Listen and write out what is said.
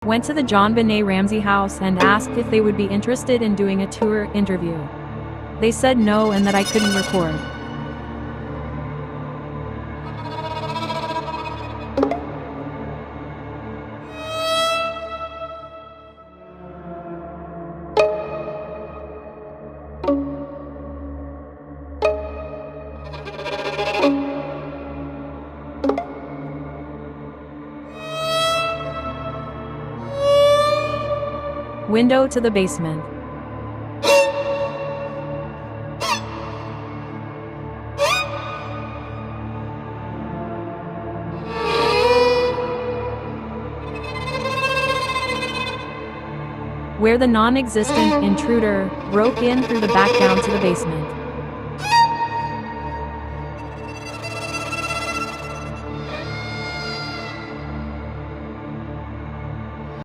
Went to the Benet Ramsey house and asked if they would be interested in doing a tour interview. They said no and that I couldn't record. Window to the basement. Where the non-existent intruder broke in through the back down to the basement.